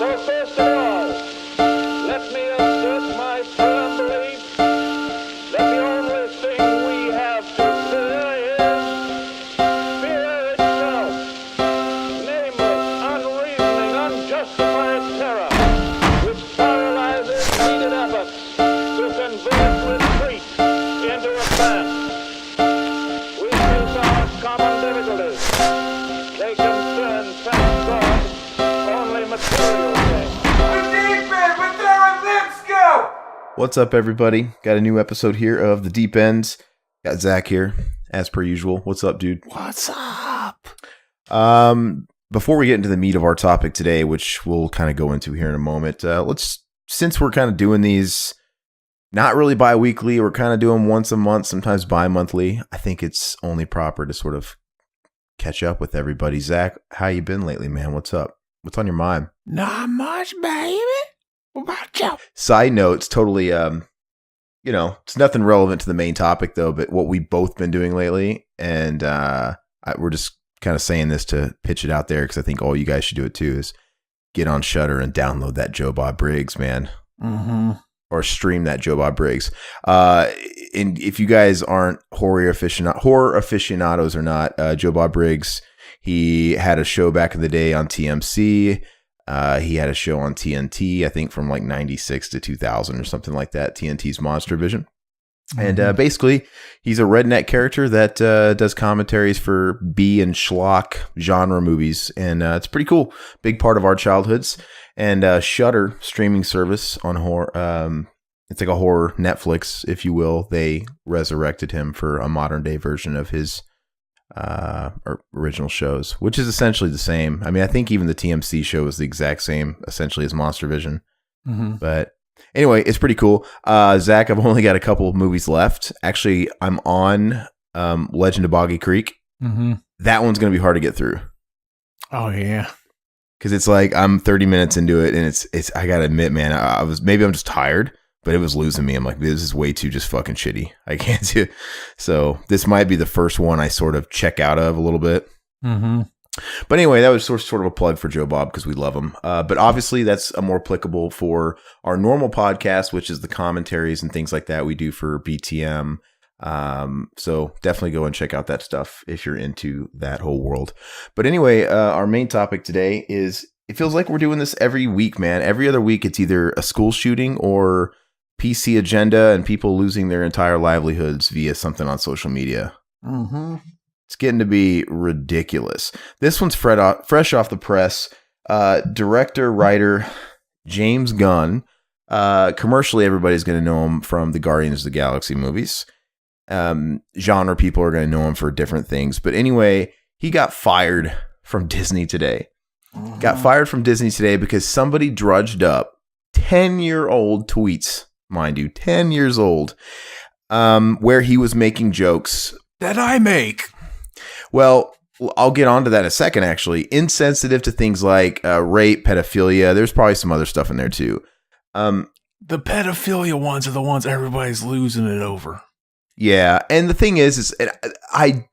So first of all, let me assert my firm belief that the only thing we have to fear is fear itself. Nameless, unreasoning, unjustified terror, which paralyzes needed efforts to convert retreat into advance. We face our common difficulties. They concern, thank God, only material things. The deep end with Darren Lipscomb! What's up, everybody? Got a new episode here of The Deep Ends. Got Zach here, as per usual. What's up, dude? What's up? Before we get into the meat of our topic today, which we'll kind of go into here in a moment, since we're kind of doing these not really bi-weekly, we're kind of doing once a month, sometimes bi-monthly, I think it's only proper to sort of catch up with everybody. Zach, how you been lately, man? What's up? What's on your mind? Not much, baby. What about you? Side note, it's totally, it's nothing relevant to the main topic, though, but what we've both been doing lately, and we're just kind of saying this to pitch it out there because I think all you guys should do it, too, is get on Shudder and download that Joe Bob Briggs, man. Mm-hmm. Or stream that Joe Bob Briggs. And if you guys aren't horror aficionados or not, Joe Bob Briggs, he had a show back in the day on TMC. He had a show on TNT, I think from like 96 to 2000 or something like that, TNT's Monster Vision. Mm-hmm. And basically, he's a redneck character that does commentaries for B and schlock genre movies. And it's pretty cool. Big part of our childhoods. And Shudder streaming service on horror. It's like a horror Netflix, if you will. They resurrected him for a modern day version of his original shows, which is essentially the same. I mean, I think even the TMC show is the exact same, essentially, as Monster Vision. Mm-hmm. But anyway, it's pretty cool. Zach, I've only got a couple of movies left. Actually, I'm on Legend of Boggy Creek. Mm-hmm. That one's going to be hard to get through. Oh, yeah. Because it's like I'm 30 minutes into it, and it's. I gotta admit, man, I'm just tired, but it was losing me. I'm like, this is way too just fucking shitty. I can't do it. So this might be the first one I sort of check out of a little bit. Mm-hmm. But anyway, that was sort of a plug for Joe Bob because we love him. But obviously, that's more applicable for our normal podcast, which is the commentaries and things like that we do for BTM. So definitely go and check out that stuff if you're into that whole world. But anyway, our main topic today is, it feels like we're doing this every week, man. Every other week, it's either a school shooting or PC agenda and people losing their entire livelihoods via something on social media. Mm-hmm. It's getting to be ridiculous. This one's fresh off the press. Director, writer, James Gunn. Commercially, everybody's going to know him from the Guardians of the Galaxy movies. Genre people are going to know him for different things. But anyway, he got fired from Disney today. Mm-hmm. Got fired from Disney today because somebody drudged up 10-year-old tweets, mind you, 10 years old, where he was making jokes. That I make. Well, I'll get onto that in a second, actually. Insensitive to things like rape, pedophilia. There's probably some other stuff in there, too. The pedophilia ones are the ones everybody's losing it over. Yeah, and the thing is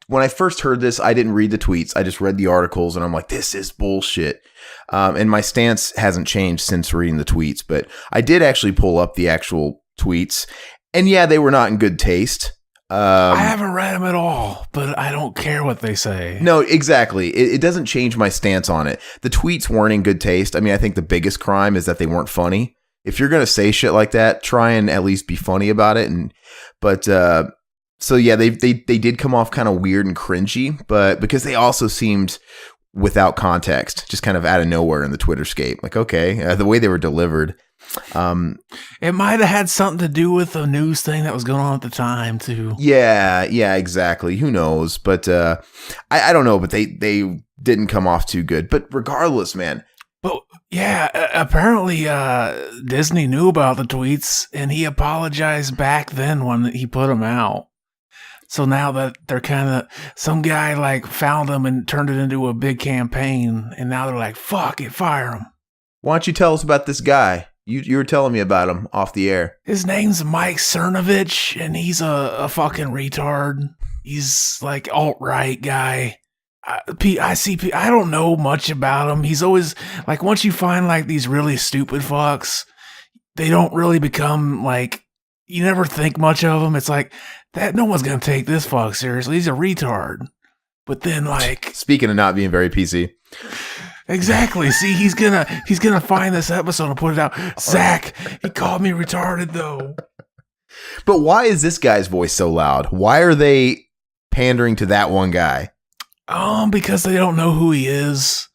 when I first heard this, I didn't read the tweets. I just read the articles, and I'm like, this is bullshit. And my stance hasn't changed since reading the tweets, but I did actually pull up the actual tweets, and yeah, they were not in good taste. I haven't read them at all, but I don't care what they say. No, exactly. It doesn't change my stance on it. The tweets weren't in good taste. I mean, I think the biggest crime is that they weren't funny. If you're going to say shit like that, try and at least be funny about it. So yeah, they did come off kind of weird and cringy, but because they also seemed without context, just kind of out of nowhere in the Twitterscape. Like, okay, the way they were delivered. It might have had something to do with the news thing that was going on at the time too. Yeah, exactly. Who knows? But I don't know. But they didn't come off too good. But regardless, man. But yeah, apparently Disney knew about the tweets and he apologized back then when he put them out. So now that they're kind of, some guy like found them and turned it into a big campaign, and now they're like, fuck it, fire him. Why don't you tell us about this guy? You were telling me about him off the air. His name's Mike Cernovich, and he's a fucking retard. He's like alt-right guy. I don't know much about him. He's always like, once you find like these really stupid fucks, they don't really become like, you never think much of them. It's like that. No one's going to take this fuck seriously. He's a retard. But then like, speaking of not being very PC. Exactly. See, he's gonna find this episode and put it out. Zach, he called me retarded though. But why is this guy's voice so loud? Why are they pandering to that one guy? Because they don't know who he is.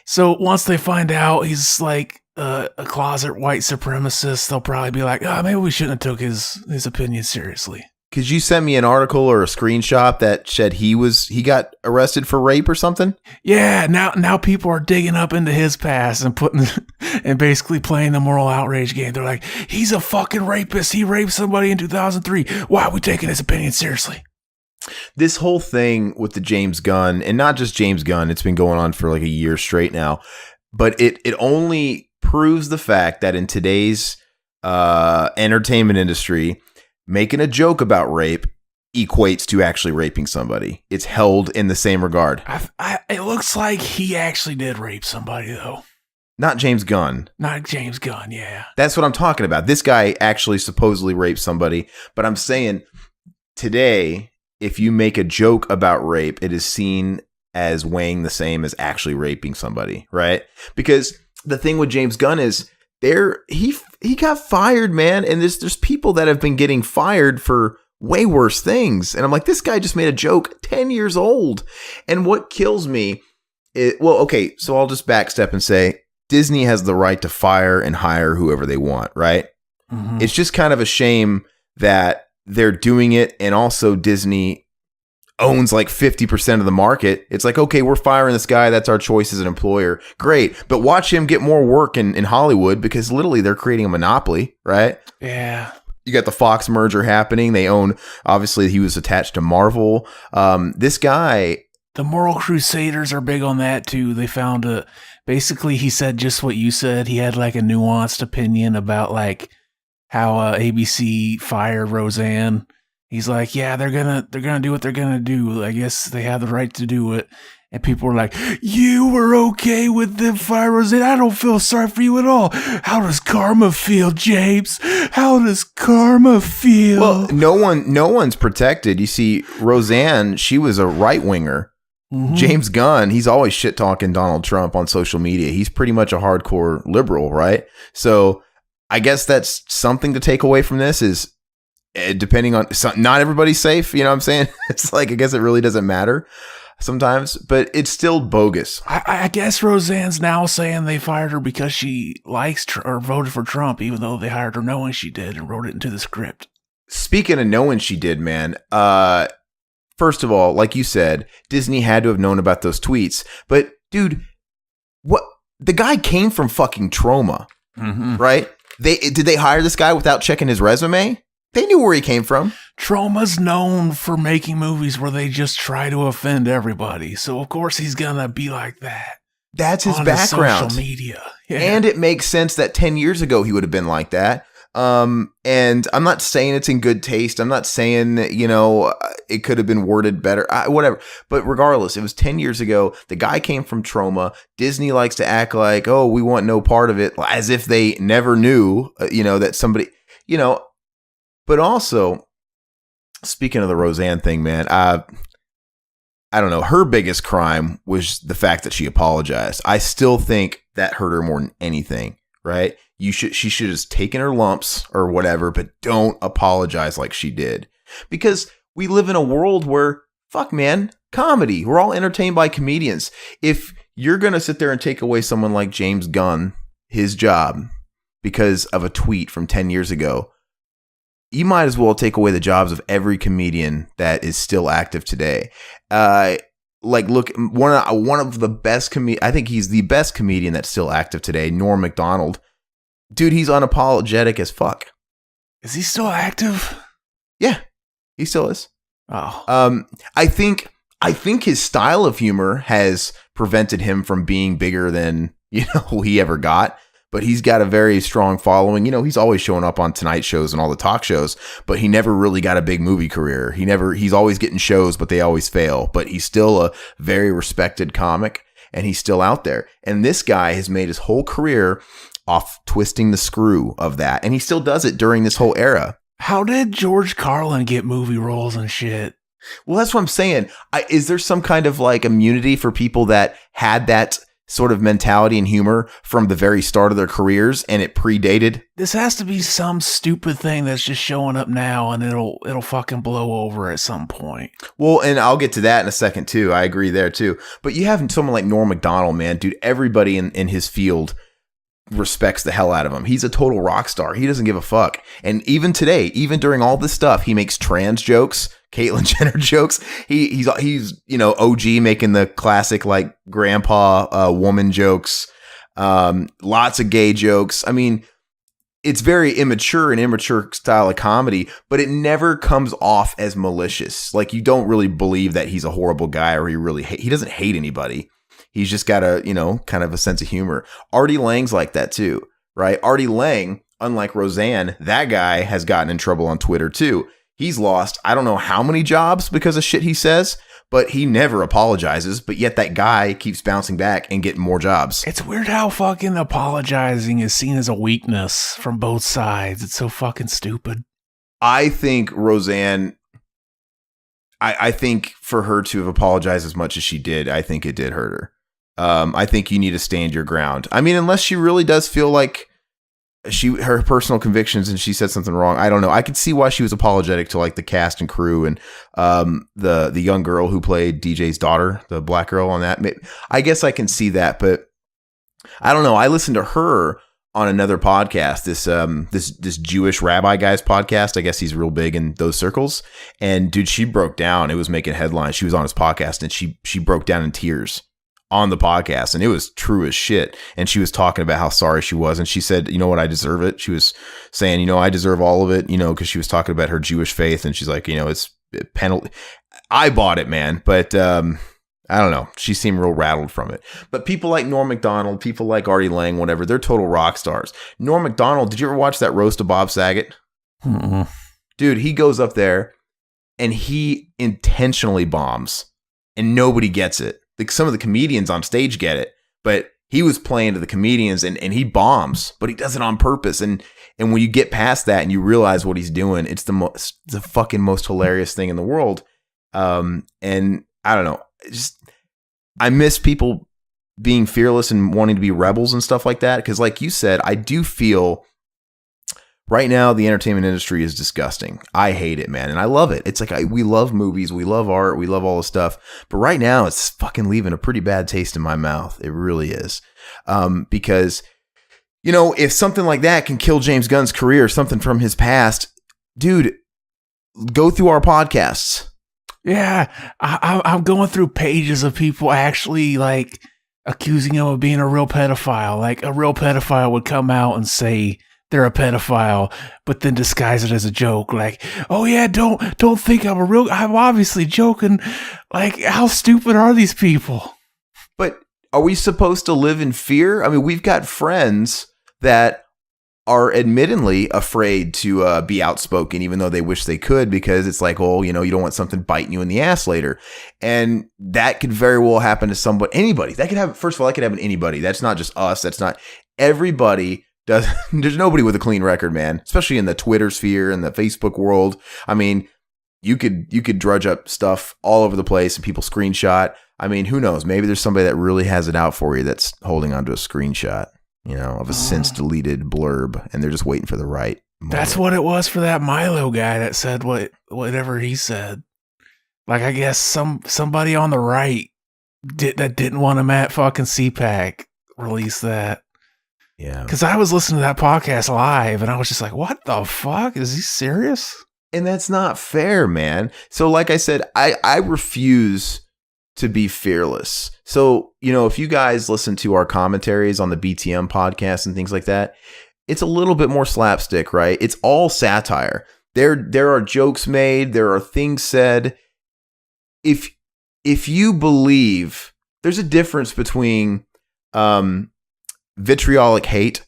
So once they find out he's like a closet white supremacist, they'll probably be like, maybe we shouldn't have took his opinion seriously. Because you sent me an article or a screenshot that said he got arrested for rape or something. Yeah, now people are digging up into his past and basically playing the moral outrage game. They're like, he's a fucking rapist. He raped somebody in 2003. Why are we taking his opinion seriously? This whole thing with the James Gunn, and not just James Gunn, it's been going on for like a year straight now, but it only proves the fact that in today's entertainment industry, making a joke about rape equates to actually raping somebody. It's held in the same regard. It looks like he actually did rape somebody, though. Not James Gunn. Not James Gunn, yeah. That's what I'm talking about. This guy actually supposedly raped somebody. But I'm saying today, if you make a joke about rape, it is seen as weighing the same as actually raping somebody, right? Because the thing with James Gunn is, he got fired, man, and there's people that have been getting fired for way worse things, and I'm like, this guy just made a joke 10 years old. And what kills me is, so I'll just backstep and say Disney has the right to fire and hire whoever they want, right? Mm-hmm. It's just kind of a shame that they're doing it, and also Disney owns like 50% of the market. It's like, okay, we're firing this guy. That's our choice as an employer. Great. But watch him get more work in Hollywood, because literally they're creating a monopoly, right? Yeah. You got the Fox merger happening. They own, obviously he was attached to Marvel. This guy. The Moral Crusaders are big on that too. They found basically he said just what you said. He had like a nuanced opinion about like how ABC fired Roseanne. He's like, yeah, they're gonna do what they're gonna do. I guess they have the right to do it. And people were like, you were okay with them fire Roseanne? I don't feel sorry for you at all. How does karma feel, James? How does karma feel? Well, no one's protected. You see, Roseanne, she was a right winger. Mm-hmm. James Gunn, he's always shit talking Donald Trump on social media. He's pretty much a hardcore liberal, right? So I guess that's something to take away from this is, depending on, not everybody's safe, you know what I'm saying? It's like, I guess it really doesn't matter sometimes, but it's still bogus. I guess Roseanne's now saying they fired her because she likes or voted for Trump, even though they hired her knowing she did and wrote it into the script. Speaking of knowing she did, man, first of all, like you said, Disney had to have known about those tweets, but dude, what? The guy came from fucking Trauma, mm-hmm. right? Did they hire this guy without checking his resume? They knew where he came from. Trauma's known for making movies where they just try to offend everybody. So, of course, he's going to be like that. That's his background. Social media. Yeah. And it makes sense that 10 years ago he would have been like that. And I'm not saying it's in good taste. I'm not saying that, it could have been worded better, whatever. But regardless, it was 10 years ago. The guy came from Trauma. Disney likes to act like, oh, we want no part of it, as if they never knew, that somebody, But also, speaking of the Roseanne thing, man, I don't know. Her biggest crime was the fact that she apologized. I still think that hurt her more than anything, right? She should have taken her lumps or whatever, but don't apologize like she did. Because we live in a world where, fuck, man, comedy. We're all entertained by comedians. If you're going to sit there and take away someone like James Gunn, his job, because of a tweet from 10 years ago, you might as well take away the jobs of every comedian that is still active today. Look, one of the best I think he's the best comedian that's still active today, Norm Macdonald. Dude, he's unapologetic as fuck. Is he still active? Yeah, he still is. Oh. I think his style of humor has prevented him from being bigger than he ever got. but he's got a very strong following. You know, he's always showing up on Tonight shows and all the talk shows, but he never really got a big movie career. He's always getting shows, but they always fail. But he's still a very respected comic, and he's still out there. And this guy has made his whole career off twisting the screw of that, and he still does it during this whole era. How did George Carlin get movie roles and shit? Well, that's what I'm saying. Is there some kind of like immunity for people that had that sort of mentality and humor from the very start of their careers and it predated? This has to be some stupid thing that's just showing up now and it'll fucking blow over at some point. Well, and I'll get to that in a second too. I agree there too. But you have someone like Norm Macdonald, man, dude, everybody in his field respects the hell out of him. He's a total rock star. He doesn't give a fuck. And even today, even during all this stuff, he makes trans jokes, Caitlyn Jenner jokes. He's you know, OG making the classic like grandpa woman jokes. Lots of gay jokes. I mean, it's very immature style of comedy, but it never comes off as malicious. Like you don't really believe that he's a horrible guy or he doesn't hate anybody. He's just got a, you know, kind of a sense of humor. Artie Lang's like that too, right? Artie Lang, unlike Roseanne, that guy has gotten in trouble on Twitter too. He's lost, I don't know how many jobs because of shit he says, but he never apologizes. But yet that guy keeps bouncing back and getting more jobs. It's weird how fucking apologizing is seen as a weakness from both sides. It's so fucking stupid. I think Roseanne, I think for her to have apologized as much as she did, I think it did hurt her. I think you need to stand your ground. I mean, unless she really does feel like her personal convictions and she said something wrong. I don't know. I could see why she was apologetic to like the cast and crew and the young girl who played DJ's daughter, the black girl on that. I guess I can see that, but I don't know. I listened to her on another podcast, this Jewish rabbi guy's podcast. I guess he's real big in those circles. And dude, she broke down. It was making headlines. She was on his podcast and she broke down in tears on the podcast, and it was true as shit. And she was talking about how sorry she was, and she said, you know what, I deserve it. She was saying, you know, I deserve all of it, you know, because she was talking about her Jewish faith, and she's like, you know, it's penalty. I bought it, man, but I don't know. She seemed real rattled from it. But people like Norm Macdonald, people like Artie Lang, whatever, they're total rock stars. Norm Macdonald, did you ever watch that roast of Bob Saget? Mm-mm. Dude, he goes up there and he intentionally bombs, and nobody gets it. Like some of the comedians on stage get it, but he was playing to the comedians and he bombs, but he does it on purpose. And when you get past that and you realize what he's doing, it's the fucking most hilarious thing in the world. And I don't know, I miss people being fearless and wanting to be rebels and stuff like that. Cause like you said, I do feel right now the entertainment industry is disgusting. I hate it, man. And I love it. It's like, we love movies. We love art. We love all this stuff. But right now it's fucking leaving a pretty bad taste in my mouth. It really is. Because, you know, if something like that can kill James Gunn's career, something from his past, dude, go through our podcasts. Yeah. I'm going through pages of people actually like accusing him of being a real pedophile. Like a real pedophile would come out and say they're a pedophile, but then disguise it as a joke. Like, oh yeah, don't think I'm obviously joking. Like, how stupid are these people? But are we supposed to live in fear? I mean, we've got friends that are admittedly afraid to be outspoken, even though they wish they could, because it's like, oh, you know, you don't want something biting you in the ass later. And that could very well happen to anybody. That could happen. First of all, that could happen to anybody. That's not just us. That's not everybody. There's nobody with a clean record, man, especially in the Twitter sphere and the Facebook world. I mean, you could drudge up stuff all over the place and people screenshot. I mean, who knows? Maybe there's somebody that really has it out for you that's holding onto a screenshot, you know, of a since deleted blurb, and they're just waiting for the right moment. That's what it was for that Milo guy that said whatever he said. Like, I guess somebody on the right that didn't want him at fucking CPAC released that. Yeah. Because I was listening to that podcast live and I was just like, what the fuck? Is he serious? And that's not fair, man. So like I said, I refuse to be fearless. So, you know, if you guys listen to our commentaries on the BTM podcast and things like that, it's a little bit more slapstick, right? It's all satire. There are jokes made. There are things said. If you believe, there's a difference between vitriolic hate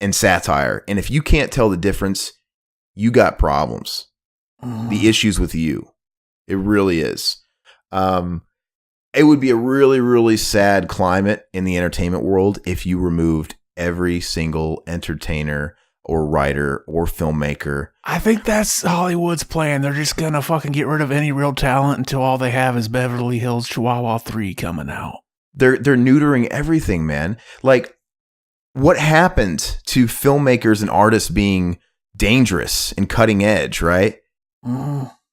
and satire. And if you can't tell the difference, you got problems. The issue's with you. It really is. It would be a really, really sad climate in the entertainment world if you removed every single entertainer or writer or filmmaker. I think that's Hollywood's plan. They're just gonna fucking get rid of any real talent until all they have is Beverly Hills Chihuahua 3 coming out. They're neutering everything, man. Like, what happened to filmmakers and artists being dangerous and cutting edge, right?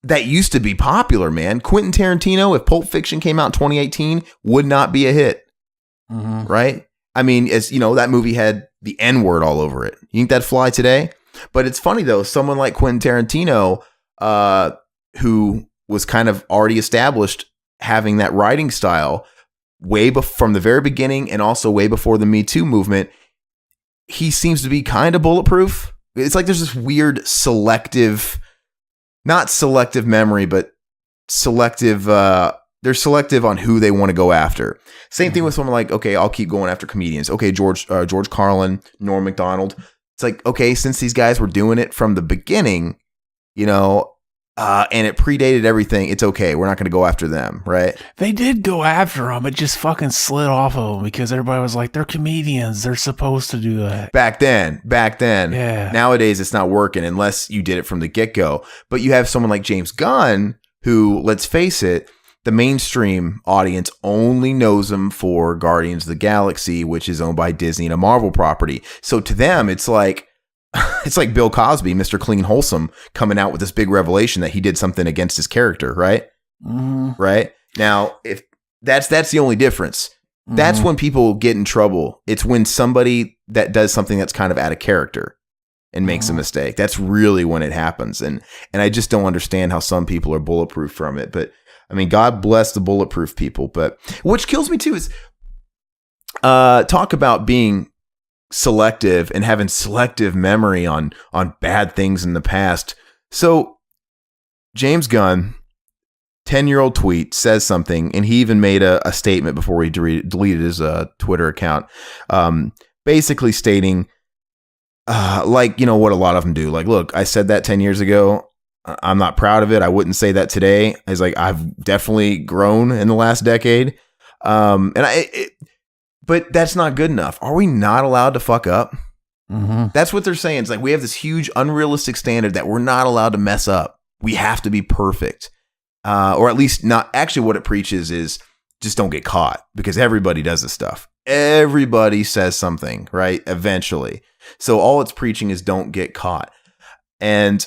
That used to be popular, man. Quentin Tarantino, if Pulp Fiction came out in 2018, would not be a hit, right? I mean, as you know, that movie had the N-word all over it. You think that'd fly today? But it's funny, though. Someone like Quentin Tarantino, who was kind of already established having that writing style from the very beginning and also way before the Me Too movement, he seems to be kind of bulletproof. It's like there's this weird not selective memory, but selective. They're selective on who they want to go after. Same thing with someone like, okay, I'll keep going after comedians. Okay, George Carlin, Norm Macdonald. It's like, okay, since these guys were doing it from the beginning, you know, and it predated everything, it's okay. We're not going to go after them, right? They did go after them. It just fucking slid off of them because everybody was like, they're comedians. They're supposed to do that. Back then. Yeah. Nowadays, it's not working unless you did it from the get-go. But you have someone like James Gunn, who, let's face it, the mainstream audience only knows him for Guardians of the Galaxy, which is owned by Disney and a Marvel property. So to them, it's like Bill Cosby, Mr. Clean Wholesome, coming out with this big revelation that he did something against his character, right? Right? Now, if that's the only difference. That's when people get in trouble. It's when somebody that does something that's kind of out of character and makes a mistake. That's really when it happens. And I just don't understand how some people are bulletproof from it. But I mean, God bless the bulletproof people. But which kills me too is talk about being selective and having selective memory on bad things in the past. So James Gunn, 10-year-old tweet, says something, and he even made a statement before he deleted his Twitter account, basically stating, like, you know, what a lot of them do. Like, look, I said that 10 years ago. I'm not proud of it. I wouldn't say that today. He's like, I've definitely grown in the last decade. But that's not good enough. Are we not allowed to fuck up? That's what they're saying. It's like we have this huge unrealistic standard that we're not allowed to mess up. We have to be perfect. Or at least not. Actually, what it preaches is just don't get caught, because everybody does this stuff. Everybody says something, right? Eventually. So all it's preaching is don't get caught. And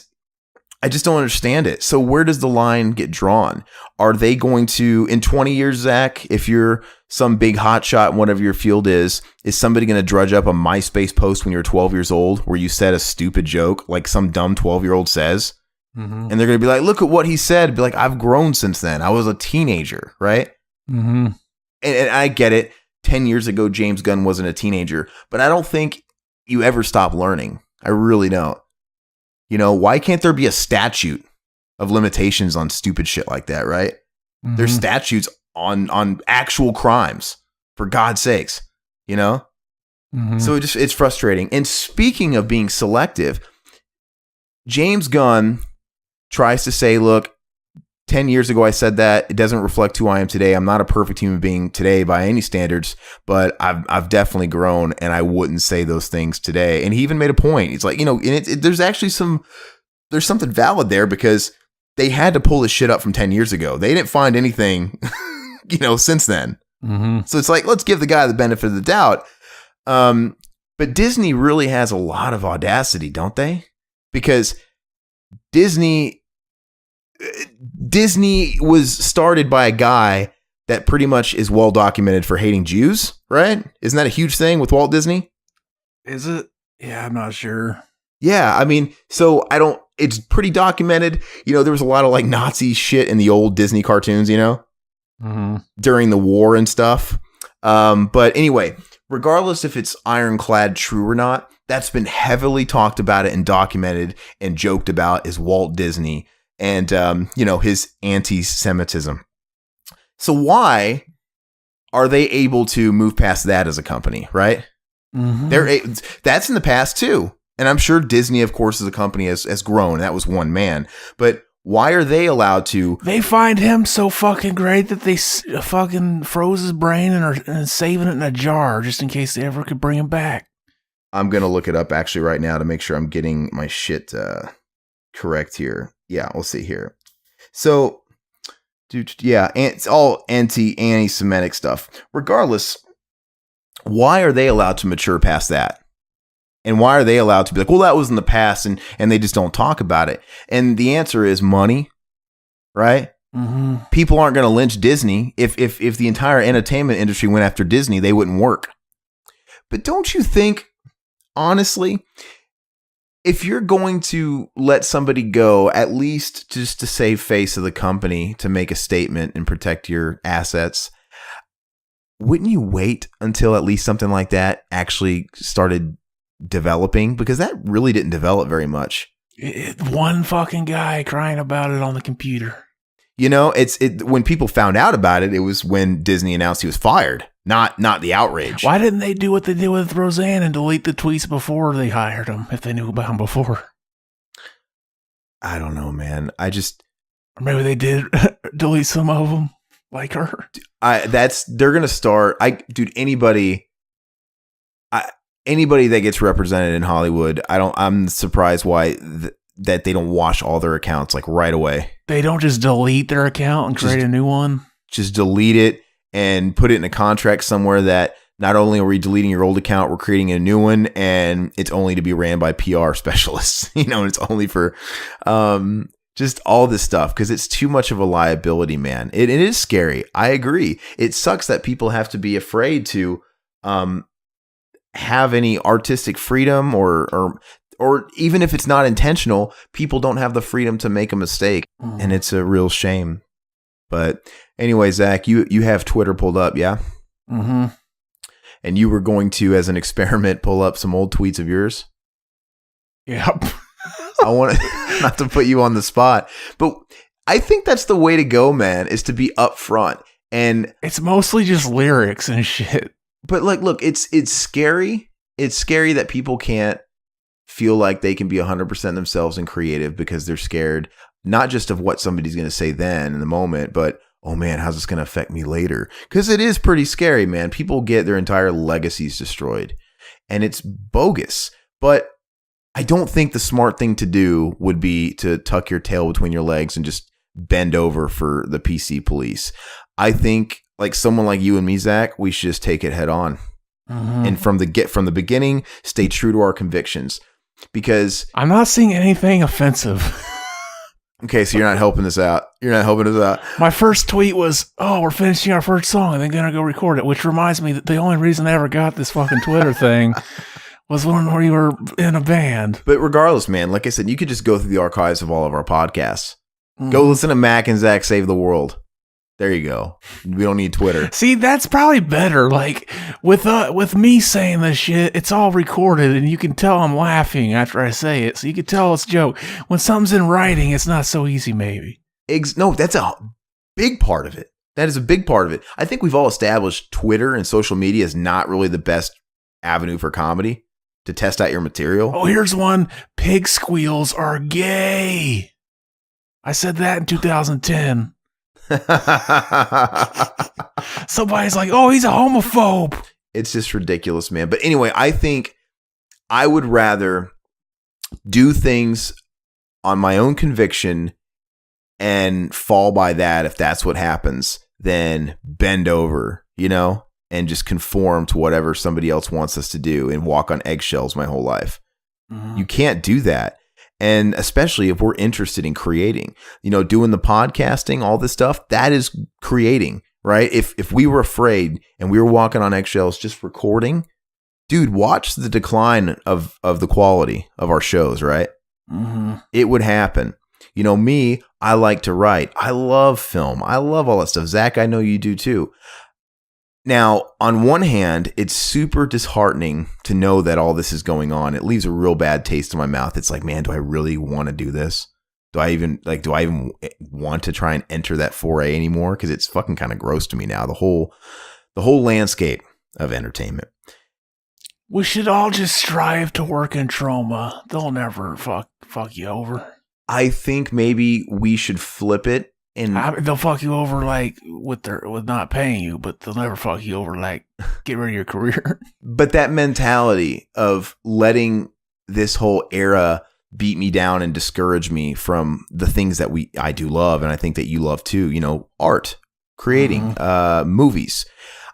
I just don't understand it. So where does the line get drawn? Are they going to, in 20 years, Zach, if you're some big hotshot in whatever your field is somebody going to drudge up a MySpace post when you're 12 years old where you said a stupid joke like some dumb 12-year-old says? And they're going to be like, look at what he said. Be like, I've grown since then. I was a teenager, right? And I get it. 10 years ago, James Gunn wasn't a teenager. But I don't think you ever stop learning. I really don't. You know, why can't there be a statute of limitations on stupid shit like that, right? There's statutes on actual crimes, for God's sakes, you know? So it's frustrating. And speaking of being selective, James Gunn tries to say, look, 10 years ago I said that. It doesn't reflect who I am today. I'm not a perfect human being today by any standards, but I've definitely grown, and I wouldn't say those things today. And he even made a point. He's like, you know, there's actually there's something valid there, because they had to pull this shit up from 10 years ago. They didn't find anything, you know, since then. So it's like, let's give the guy the benefit of the doubt. But Disney really has a lot of audacity, don't they? Because Disney was started by a guy that pretty much is well documented for hating Jews, right? Isn't that a huge thing with Walt Disney? Is it? Yeah, I'm not sure. Yeah, I mean, so it's pretty documented. You know, there was a lot of like Nazi shit in the old Disney cartoons, you know, during the war and stuff. But anyway, regardless if it's ironclad true or not, that's been heavily talked about it and documented and joked about is Walt Disney and, you know, his anti-Semitism. So why are they able to move past that as a company, right? That's in the past too. And I'm sure Disney, of course, as a company has grown. That was one man. But why are they allowed to? They find him so fucking great that they fucking froze his brain and are saving it in a jar just in case they ever could bring him back. I'm going to look it up actually right now to make sure I'm getting my shit correct here. Yeah, we'll see here. So, dude, yeah, it's all anti-Semitic stuff. Regardless, why are they allowed to mature past that? And why are they allowed to be like, well, that was in the past, and they just don't talk about it? And the answer is money, right? Mm-hmm. People aren't going to lynch Disney. If the entire entertainment industry went after Disney, they wouldn't work. But don't you think, honestly, if you're going to let somebody go, at least just to save face of the company, to make a statement and protect your assets, wouldn't you wait until at least something like that actually started developing? Because that really didn't develop very much. One fucking guy crying about it on the computer. You know, when people found out about it, it was when Disney announced he was fired, not the outrage. Why didn't they do what they did with Roseanne and delete the tweets before they hired him, if they knew about him before? I don't know, man. Or maybe they did delete some of them, like her. They're gonna start. Anybody that gets represented in Hollywood, I'm surprised why that they don't wash all their accounts like right away. They don't just delete their account and create a new one. Just delete it and put it in a contract somewhere that not only are we deleting your old account, we're creating a new one, and it's only to be ran by PR specialists. You know, and it's only for just all this stuff, because it's too much of a liability, man. It is scary. I agree. It sucks that people have to be afraid to have any artistic freedom, or even if it's not intentional, people don't have the freedom to make a mistake. And it's a real shame. But anyway, Zach, you have Twitter pulled up, yeah? Mm-hmm. And you were going to, as an experiment, pull up some old tweets of yours? Yep. I want to, not to put you on the spot, but I think that's the way to go, man, is to be upfront. And it's mostly just lyrics and shit. But look, it's scary. It's scary that people can't feel like they can be 100% themselves and creative because they're scared, not just of what somebody's going to say then in the moment, but, oh man, how's this going to affect me later? Because it is pretty scary, man. People get their entire legacies destroyed, and it's bogus. But I don't think the smart thing to do would be to tuck your tail between your legs and just bend over for the PC police. I think, like someone like you and me, Zach, we should just take it head on. Mm-hmm. And from the beginning, stay true to our convictions. Because I'm not seeing anything offensive. Okay, so you're not helping us out. My first tweet was, "Oh, we're finishing our first song and then gonna go record it," which reminds me that the only reason I ever got this fucking Twitter thing was when we were in a band. But regardless, man, like I said, you could just go through the archives of all of our podcasts. Go listen to Mac and Zach Save the World. There you go. We don't need Twitter. See, that's probably better. Like with me saying this shit, it's all recorded, and you can tell I'm laughing after I say it, so you can tell it's a joke. When something's in writing, it's not so easy. Maybe. No, that's a big part of it. That is a big part of it. I think we've all established Twitter and social media is not really the best avenue for comedy to test out your material. Oh, here's one: pig squeals are gay. I said that in 2010. Somebody's like, "Oh, he's a homophobe." It's just ridiculous, man. But anyway, I think I would rather do things on my own conviction and fall by that if that's what happens, than bend over, you know, and just conform to whatever somebody else wants us to do and walk on eggshells my whole life. Mm-hmm. You can't do that. And especially if we're interested in creating, you know, doing the podcasting, all this stuff, that is creating, right? If we were afraid and we were walking on eggshells just recording, dude, watch the decline of the quality of our shows, right? Mm-hmm. It would happen. You know, me, I like to write. I love film. I love all that stuff. Zach, I know you do too. Now, on one hand, it's super disheartening to know that all this is going on. It leaves a real bad taste in my mouth. It's like, man, do I really want to do this? Do I even want to try and enter that foray anymore? Because it's fucking kind of gross to me now. The whole landscape of entertainment. We should all just strive to work in trauma. They'll never fuck you over. I think maybe we should flip it and They'll fuck you over like with not paying you, but they'll never fuck you over like get rid of your career. but that mentality of letting this whole era beat me down and discourage me from the things that I do love, and I think that you love too, you know, art, creating, movies.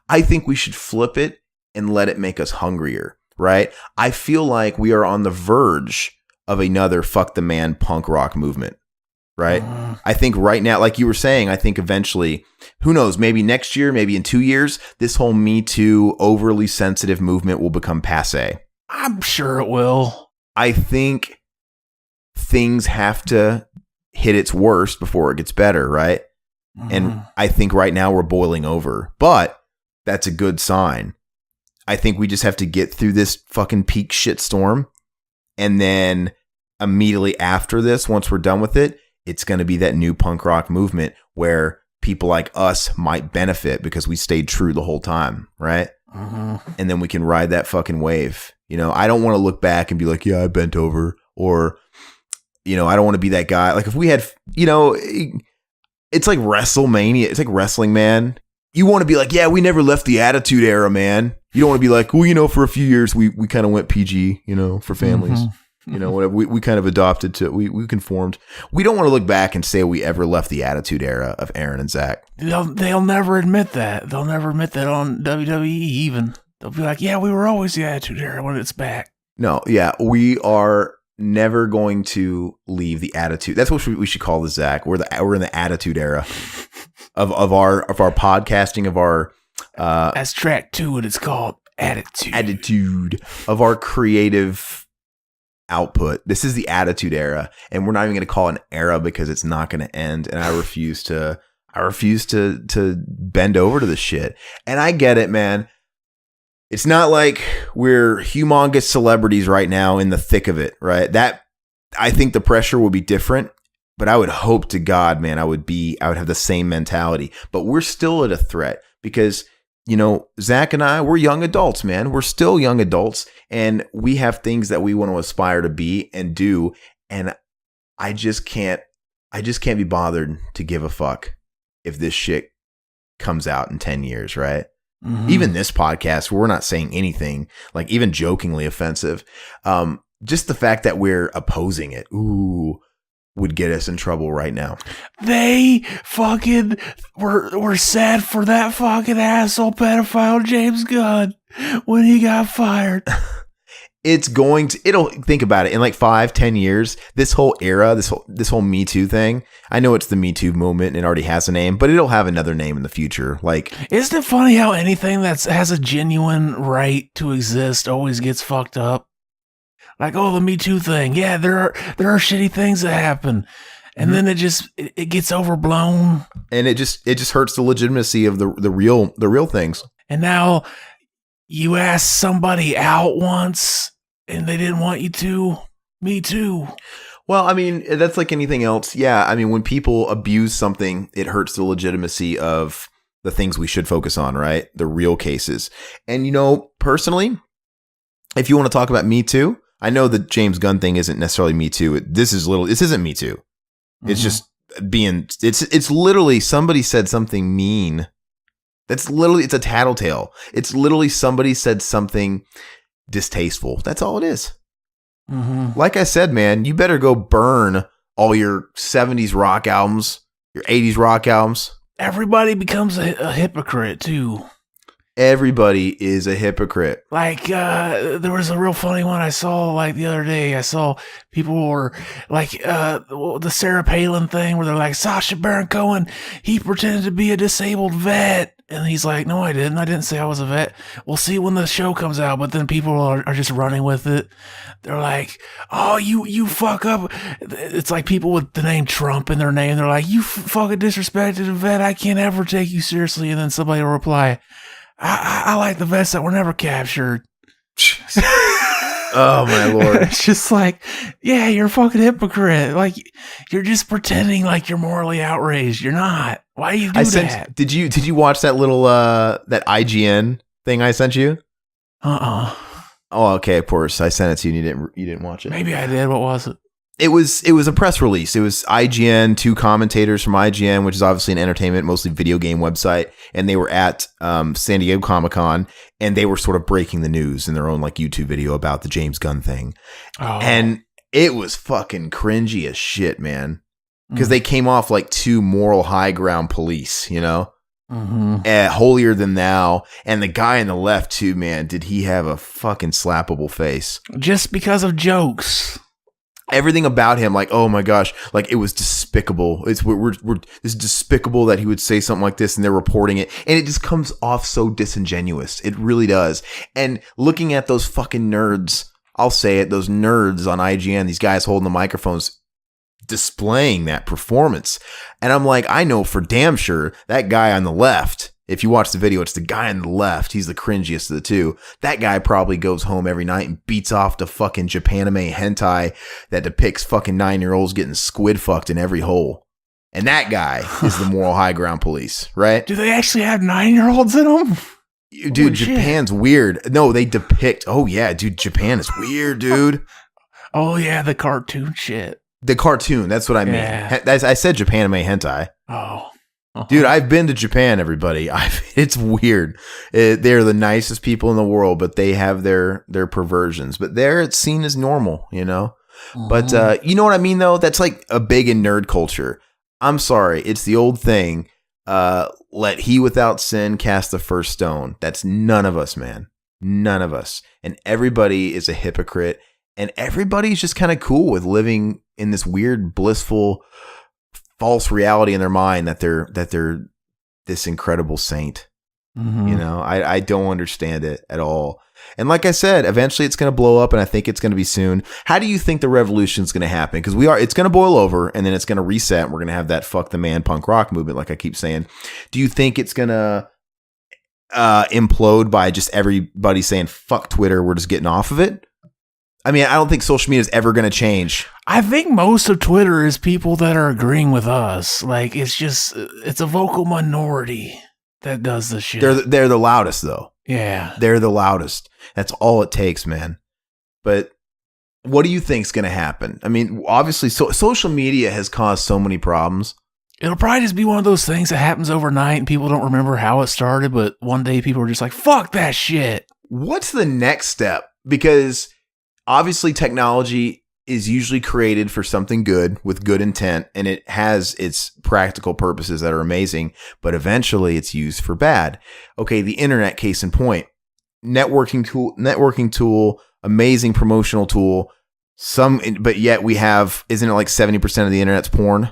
I think we should flip it and let it make us hungrier, right? I feel like we are on the verge of another fuck the man punk rock movement, right? I think right now, like you were saying, I think eventually, who knows, maybe next year, maybe in 2 years, this whole Me Too overly sensitive movement will become passé. I'm sure it will. I think things have to hit its worst before it gets better, right? And I think right now we're boiling over, but that's a good sign. I think we just have to get through this fucking peak shitstorm. And then immediately after this, once we're done with it, it's going to be that new punk rock movement where people like us might benefit because we stayed true the whole time, right? And then we can ride that fucking wave. You know, I don't want to look back and be like, yeah, I bent over. Or, you know, I don't want to be that guy. Like if we had, you know, it's like WrestleMania. It's like wrestling, man. You want to be like, yeah, we never left the Attitude Era, man. You don't want to be like, well, you know, for a few years, we kind of went PG, you know, for families. You know, whatever. We kind of adopted to, we conformed. We don't want to look back and say we ever left the Attitude Era of Aaron and Zach. They'll never admit that. They'll never admit that on WWE even. They'll be like, yeah, we were always the Attitude Era when it's back. No, yeah, we are never going to leave the attitude. That's what we should call this, Zach. We're in the Attitude Era of our podcasting, of our that's track 2 and it's called Attitude of our creative output. This is the Attitude Era, and we're not even going to call it an era because it's not going to end. And I refuse to bend over to this shit. And I get it, man. It's not like we're humongous celebrities right now in the thick of it, right? That I think the pressure will be different, but I would hope to God, man, I would have the same mentality. But we're still at a threat because, you know, Zach and I, we're young adults, man. We're still young adults, and we have things that we want to aspire to be and do. And I just can't be bothered to give a fuck if this shit comes out in 10 years, right? Even this podcast, we're not saying anything like even jokingly offensive. Just the fact that we're opposing it, would get us in trouble right now. They fucking were sad for that fucking asshole pedophile James Gunn when he got fired. Think about it, in like 5-10 years, this whole era, this whole Me Too thing, I know it's the Me Too movement and it already has a name, but it'll have another name in the future. Like, isn't it funny how anything that has a genuine right to exist always gets fucked up? Like, oh, the Me Too thing. Yeah, there are shitty things that happen. And then it gets overblown. And it just hurts the legitimacy of the real things. And now you asked somebody out once and they didn't want you to. Me too. Well, I mean, that's like anything else. Yeah, I mean, when people abuse something, it hurts the legitimacy of the things we should focus on, right? The real cases. And, you know, personally, if you want to talk about Me Too, I know the James Gunn thing isn't necessarily Me Too. This isn't Me Too. It's just it's literally somebody said something mean. It's a tattletale. It's literally somebody said something distasteful. That's all it is. Like I said, man, you better go burn all your 70s rock albums, your 80s rock albums. Everybody becomes a hypocrite too. Everybody is a hypocrite. Like, there was a real funny one I saw like the other day. I saw people were like, the Sarah Palin thing where they're like, Sacha Baron Cohen, he pretended to be a disabled vet. And he's like, no, I didn't. I didn't say I was a vet. We'll see when the show comes out. But then people are just running with it. They're like, oh, you fuck up. It's like people with the name Trump in their name. They're like, you fucking disrespected a vet. I can't ever take you seriously. And then somebody will reply, I like the vets that were never captured. Oh, my Lord. It's just like, yeah, you're a fucking hypocrite. Like, you're just pretending like you're morally outraged. You're not. Why do you do that? Did you watch that little, that IGN thing I sent you? Oh, okay, of course. I sent it to you and you didn't watch it. Maybe I did. What was it? It was a press release. It was IGN, 2 commentators from IGN, which is obviously an entertainment, mostly video game website, and they were at San Diego Comic-Con, and they were sort of breaking the news in their own like YouTube video about the James Gunn thing. Oh. And it was fucking cringy as shit, man. Because they came off like 2 moral high ground police, you know? Holier than thou. And the guy on the left too, man, did he have a fucking slappable face? Just because of jokes. Everything about him, like, oh my gosh, like it was despicable. It's despicable that he would say something like this and they're reporting it. And it just comes off so disingenuous. It really does. And looking at those fucking nerds, I'll say it, those nerds on IGN, these guys holding the microphones, displaying that performance. And I'm like, I know for damn sure that guy on the left, if you watch the video, it's the guy on the left. He's the cringiest of the 2. That guy probably goes home every night and beats off the fucking Japanime hentai that depicts fucking 9-year-olds getting squid fucked in every hole. And that guy is the moral high ground police, right? Do they actually have 9-year-olds in them? Dude, Holy Japan's shit. Weird. No, they depict. Oh yeah, dude, Japan is weird, dude. Oh yeah, the cartoon shit. The cartoon. That's what I mean. Yeah. I said Japanime hentai. Oh. Dude, I've been to Japan, everybody. It's weird. They're the nicest people in the world, but they have their perversions. But there it's seen as normal, you know? But you know what I mean, though? That's like a big in nerd culture. I'm sorry. It's the old thing. Let he without sin cast the first stone. That's none of us, man. None of us. And everybody is a hypocrite. And everybody's just kind of cool with living in this weird, blissful false reality in their mind that they're this incredible saint. You know, I don't understand it at all. And like I said, eventually it's going to blow up, and I think it's going to be soon. How do you think the revolution is going to happen? Because it's going to boil over, and then it's going to reset, and we're going to have that fuck the man punk rock movement, like I keep saying. Do you think it's going to implode by just everybody saying, fuck Twitter, we're just getting off of it? I mean, I don't think social media is ever going to change. I think most of Twitter is people that are agreeing with us. Like, it's a vocal minority that does this shit. They're the loudest, though. Yeah. They're the loudest. That's all it takes, man. But what do you think is going to happen? I mean, obviously, social media has caused so many problems. It'll probably just be one of those things that happens overnight and people don't remember how it started, but one day people are just like, fuck that shit. What's the next step? Because obviously technology is usually created for something good with good intent, and it has its practical purposes that are amazing, but eventually it's used for bad. Okay, the internet, case in point. Networking tool, amazing promotional tool. But yet we have, isn't it like 70% of the internet's porn?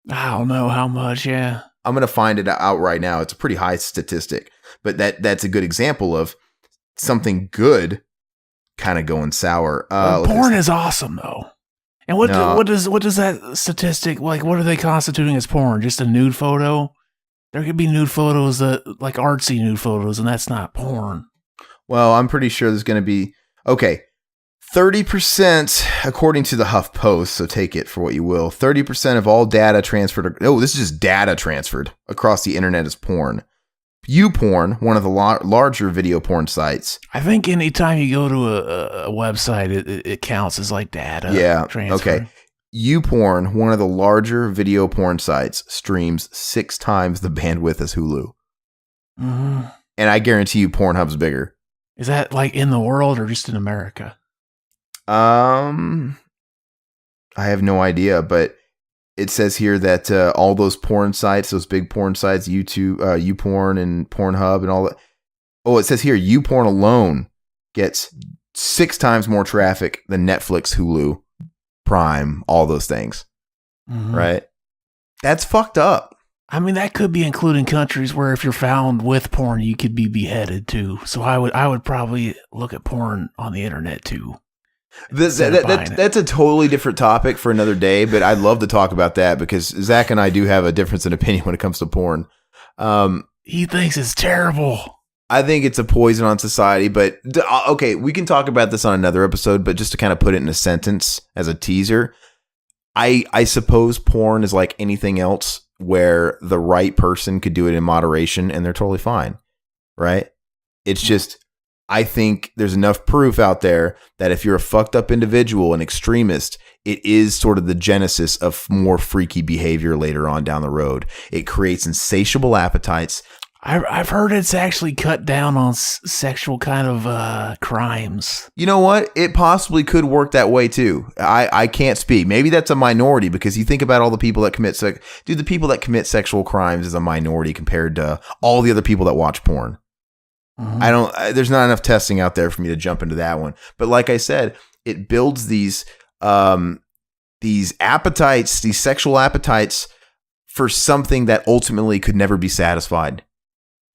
I don't know how much, yeah. I'm going to find it out right now. It's a pretty high statistic, but that's a good example of something good kind of going sour. Porn is awesome, though. And what does that statistic, like, what are they constituting as porn? Just a nude photo? There could be nude photos that, like artsy nude photos, and that's not porn. Well, I'm pretty sure there's going to be, okay, 30%, according to the HuffPost, so take it for what you will, 30% of all data transferred, this is just data transferred across the internet is porn. YouPorn, one of the larger video porn sites. I think anytime you go to a website, it counts as like data transfer. Okay. YouPorn, one of the larger video porn sites, streams 6 times the bandwidth as Hulu. Mm-hmm. And I guarantee you Pornhub's bigger. Is that like in the world or just in America? I have no idea, but it says here that all those porn sites, those big porn sites, YouTube, YouPorn and Pornhub and all that. Oh, it says here YouPorn alone gets 6 times more traffic than Netflix, Hulu, Prime, all those things. Mm-hmm. Right? That's fucked up. I mean, that could be including countries where if you're found with porn, you could be beheaded too. So I would probably look at porn on the internet too. That's a totally different topic for another day, but I'd love to talk about that because Zach and I do have a difference in opinion when it comes to porn. He thinks it's terrible. I think it's a poison on society, but okay, we can talk about this on another episode, but just to kind of put it in a sentence as a teaser, I suppose porn is like anything else where the right person could do it in moderation and they're totally fine, right? It's just I think there's enough proof out there that if you're a fucked up individual, an extremist, it is sort of the genesis of more freaky behavior later on down the road. It creates insatiable appetites. I've heard it's actually cut down on sexual kind of crimes. You know what? It possibly could work that way too. I can't speak. Maybe that's a minority because you think about all the people that commit the people that commit sexual crimes is a minority compared to all the other people that watch porn. Mm-hmm. There's not enough testing out there for me to jump into that one. But like I said, it builds these appetites, these sexual appetites for something that ultimately could never be satisfied.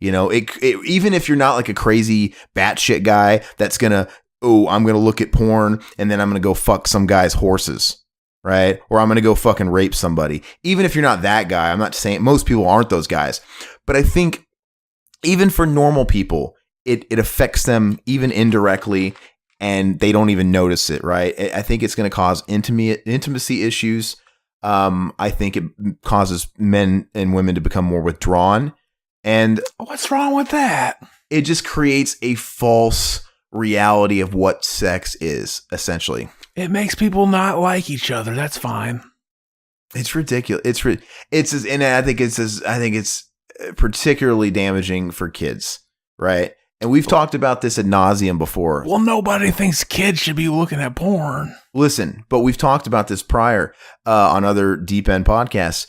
You know, it even if you're not like a crazy batshit guy that's I'm gonna look at porn and then I'm gonna go fuck some guy's horses, right? Or I'm gonna go fucking rape somebody. Even if you're not that guy, I'm not saying most people aren't those guys, but I think even for normal people, it affects them even indirectly, and they don't even notice it, right? I think it's gonna cause intimacy issues. I think it causes men and women to become more withdrawn. And what's wrong with that? It just creates a false reality of what sex is, essentially. It makes people not like each other. That's fine. It's ridiculous. And I think it's particularly damaging for kids, right? And we've talked about this ad nauseum before. Well, nobody thinks kids should be looking at porn. Listen, but we've talked about this prior on other Deep End podcasts.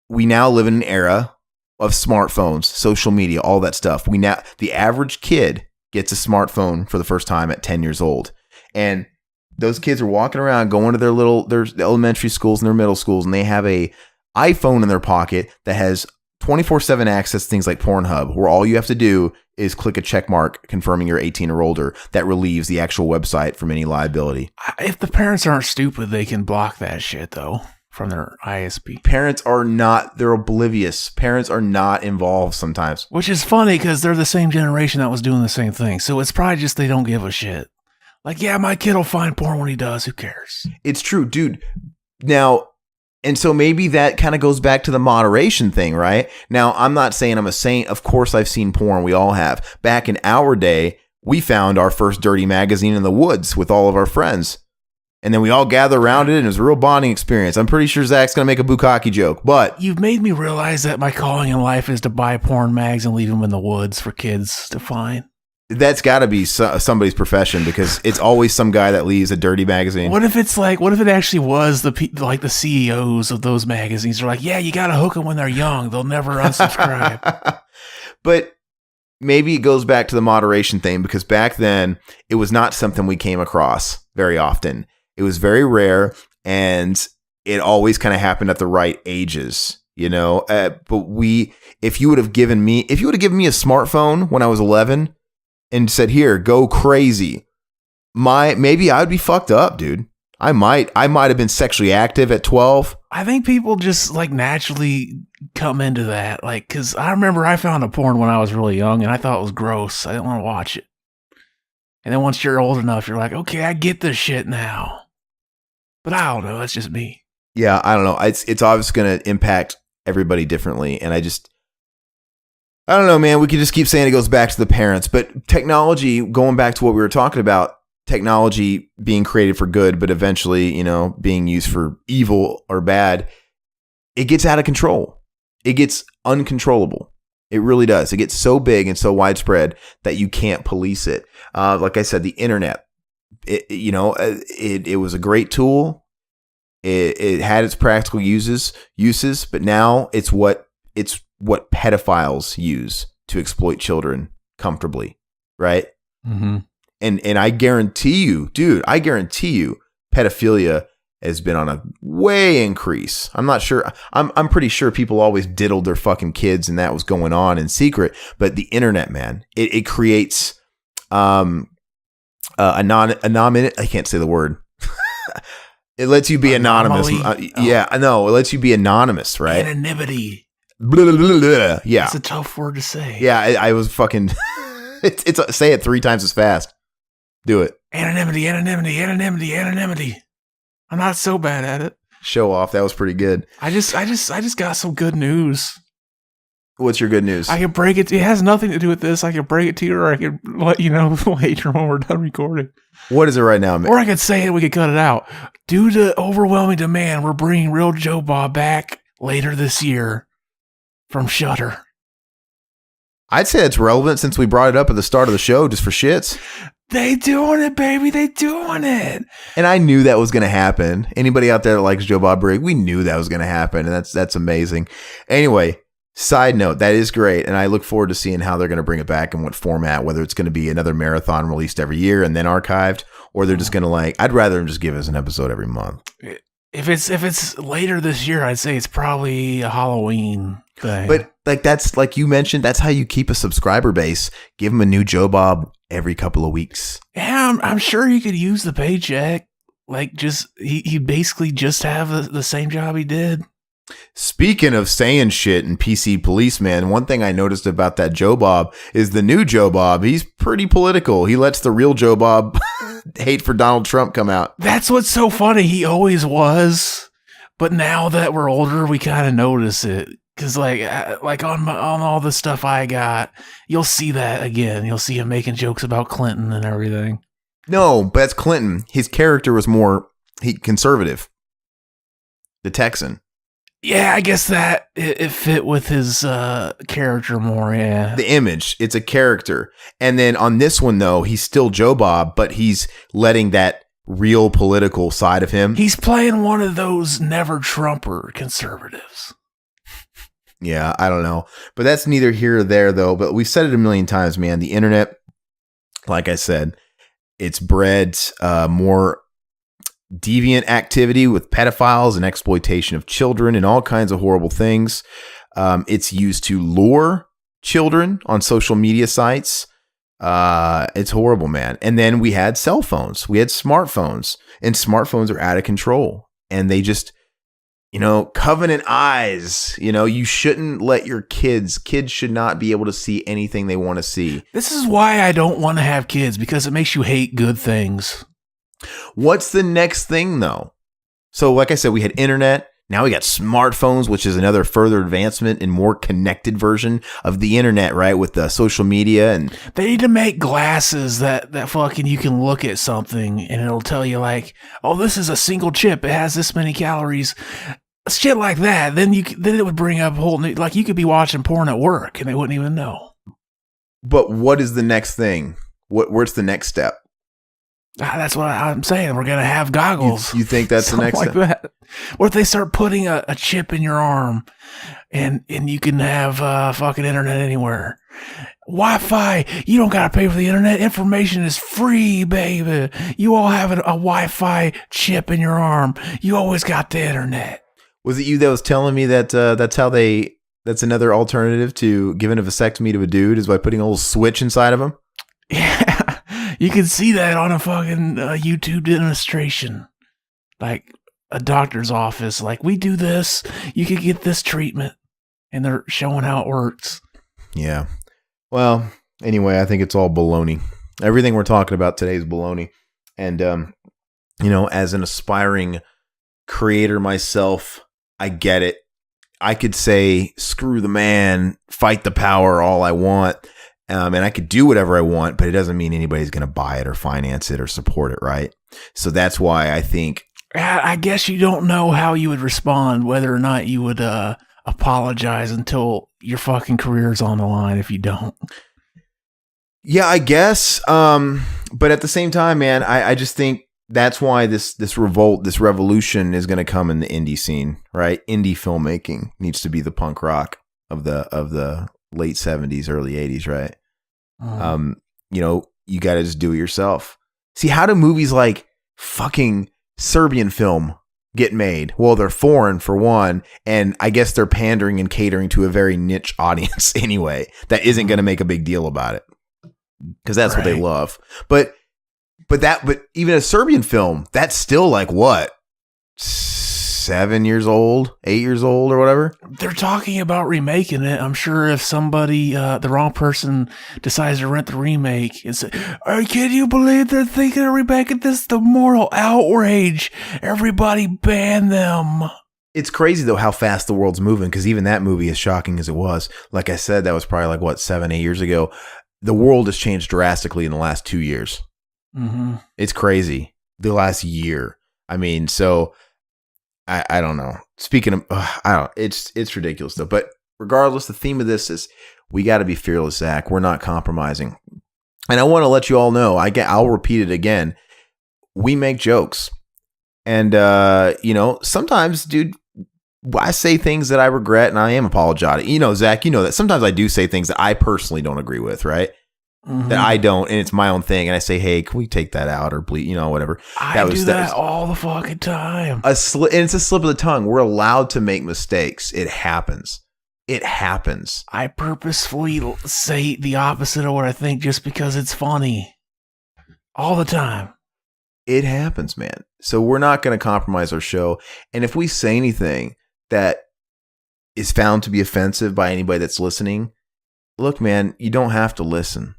We now live in an era of smartphones, social media, all that stuff. The average kid gets a smartphone for the first time at 10 years old. And those kids are walking around, going to their elementary schools and their middle schools, and they have a iPhone in their pocket that has 24/7 access to things like Pornhub, where all you have to do is click a check mark confirming you're 18 or older. That relieves the actual website from any liability. If the parents aren't stupid, they can block that shit, though, from their ISP. Parents are not, they're oblivious. Parents are not involved sometimes. Which is funny because they're the same generation that was doing the same thing. So it's probably just they don't give a shit. Like, yeah, my kid will find porn when he does. Who cares? It's true, dude. Now, and so maybe that kind of goes back to the moderation thing, right? Now, I'm not saying I'm a saint. Of course, I've seen porn. We all have. Back in our day, we found our first dirty magazine in the woods with all of our friends. And then we all gather around it, and it was a real bonding experience. I'm pretty sure Zach's going to make a bukkake joke, but... You've made me realize that my calling in life is to buy porn mags and leave them in the woods for kids to find. That's got to be somebody's profession, because it's always some guy that leaves a dirty magazine. What if it actually was the CEOs of those magazines are like, yeah, you got to hook them when they're young. They'll never unsubscribe. But maybe it goes back to the moderation thing, because back then it was not something we came across very often. It was very rare, and it always kind of happened at the right ages, you know. But if you would have given me a smartphone when I was 11 and said, "Here, go crazy," maybe I would be fucked up, dude. I might have been sexually active at 12. I think people just like naturally come into that, like, because I remember I found a porn when I was really young, and I thought it was gross. I didn't want to watch it. And then once you're old enough, you're like, okay, I get this shit now. But I don't know. That's just me. Yeah, I don't know. It's obviously going to impact everybody differently. And I don't know, man. We could just keep saying it goes back to the parents. But technology, going back to what we were talking about, technology being created for good, but eventually, you know, being used for evil or bad, it gets out of control. It gets uncontrollable. It really does. It gets so big and so widespread that you can't police it. Like I said, the internet, it was a great tool. It had its practical uses, but now it's what pedophiles use to exploit children comfortably, right? Mm-hmm. And I guarantee you, pedophilia has been on a way increase. I'm not sure. I'm pretty sure people always diddled their fucking kids, and that was going on in secret. But the internet, man, it creates anonymous. I can't say the word. It lets you be anonymous. Yeah, I know. It lets you be anonymous, right? Anonymity. Blah, blah, blah, blah. Yeah, it's a tough word to say. Yeah, I was fucking. It's say it 3 times as fast. Do it. Anonymity. I'm not so bad at it. Show off. That was pretty good. I just got some good news. What's your good news? I can break it. It has nothing to do with this. I can break it to you, or I can let you know later when we're done recording. What is it right now, man? Or I could say it. We could cut it out. Due to overwhelming demand, we're bringing Real Joe Bob back later this year from Shudder. I'd say it's relevant since we brought it up at the start of the show just for shits. They doing it, baby. They doing it. And I knew that was going to happen. Anybody out there that likes Joe Bob Briggs, we knew that was going to happen, and that's amazing. Anyway, side note, that is great, and I look forward to seeing how they're going to bring it back and what format, whether it's going to be another marathon released every year and then archived, or they're just going to I'd rather them just give us an episode every month. If it's later this year, I'd say it's probably a Halloween thing. But that's like you mentioned, that's how you keep a subscriber base. Give them a new Joe Bob every couple of weeks. Yeah, I'm sure he could use the paycheck. He basically just have the same job he did. Speaking of saying shit and PC policeman, one thing I noticed about that Joe Bob is the new Joe Bob. He's pretty political. He lets the real Joe Bob hate for Donald Trump come out. That's what's so funny. He always was, but now that we're older, we kind of notice it. Cause on all the stuff I got, you'll see that again. You'll see him making jokes about Clinton and everything. No, but that's Clinton. His character was more conservative. The Texan. Yeah, I guess that it fit with his character more, yeah. The image, it's a character. And then on this one, though, he's still Joe Bob, but he's letting that real political side of him. He's playing one of those never Trumper conservatives. Yeah, I don't know. But that's neither here or there, though. But we've said it a million times, man. The internet, like I said, it's bred more deviant activity with pedophiles and exploitation of children and all kinds of horrible things. It's used to lure children on social media sites. It's horrible, man. And then we had cell phones. We had smartphones, and smartphones are out of control. And they just, covenant eyes, you shouldn't let your kids should not be able to see anything they want to see. This is why I don't want to have kids, because it makes you hate good things. What's the next thing, though? So, like I said, we had internet. Now we got smartphones, which is another further advancement and more connected version of the internet, right? With the social media. And they need to make glasses that fucking you can look at something and it'll tell you oh, this is a single chip. It has this many calories. Shit like that. Then it would bring up a whole new, you could be watching porn at work and they wouldn't even know. But what is the next thing? Where's the next step? That's what I'm saying. We're going to have goggles. You think that's the next step? That. Or if they start putting a chip in your arm and you can have fucking internet anywhere. Wi-Fi. You don't got to pay for the internet. Information is free, baby. You all have a Wi-Fi chip in your arm. You always got the internet. Was it you that was telling me that that's another alternative to giving a vasectomy to a dude is by putting a little switch inside of him? Yeah. You can see that on a fucking YouTube demonstration. A doctor's office. We do this. You could get this treatment. And they're showing how it works. Yeah. Well, anyway, I think it's all baloney. Everything we're talking about today is baloney. And, as an aspiring creator myself, I get it. I could say, screw the man, fight the power all I want. And I could do whatever I want, but it doesn't mean anybody's going to buy it or finance it or support it, right? So that's why I think... I guess you don't know how you would respond, whether or not you would apologize until your fucking career's on the line if you don't. Yeah, I guess. But at the same time, man, I just think that's why this revolt, this revolution is going to come in the indie scene, right? Indie filmmaking needs to be the punk rock of the late 70s, early 80s, right? You got to just do it yourself. See, how do movies like fucking Serbian film get made? Well, they're foreign for one, and I guess they're pandering and catering to a very niche audience anyway. That isn't going to make a big deal about it because that's what they love. But even a Serbian film, that's still what? 7 years old, 8 years old, or whatever. They're talking about remaking it. I'm sure if somebody, the wrong person, decides to rent the remake and say, "Can you believe they're thinking of remaking this? The moral outrage! Everybody ban them!" It's crazy though how fast the world's moving, because even that movie, as shocking as it was, like I said, that was probably like what, 7-8 years ago. The world has changed drastically in the last 2 years. Mm-hmm. It's crazy. The last year. I mean, so I don't know. Speaking of, it's ridiculous though. But regardless, the theme of this is we got to be fearless, Zach. We're not compromising. And I want to let you all know, I'll repeat it again. We make jokes. And, sometimes, dude, I say things that I regret and I am apologetic. Zach, that sometimes I do say things that I personally don't agree with, right? Mm-hmm. That I don't, and it's my own thing. And I say, hey, can we take that out or bleed, whatever. I do that all the fucking time. And it's a slip of the tongue. We're allowed to make mistakes. It happens. I purposefully say the opposite of what I think just because it's funny. All the time. It happens, man. So we're not going to compromise our show. And if we say anything that is found to be offensive by anybody that's listening, look, man, you don't have to listen.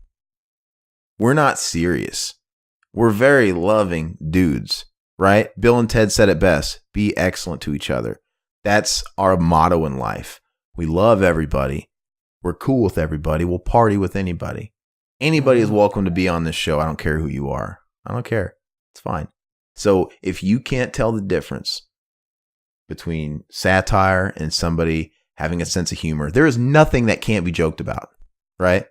We're not serious. We're very loving dudes, right? Bill and Ted said it best. Be excellent to each other. That's our motto in life. We love everybody. We're cool with everybody. We'll party with anybody. Anybody is welcome to be on this show. I don't care who you are. I don't care. It's fine. So if you can't tell the difference between satire and somebody having a sense of humor, there is nothing that can't be joked about, right?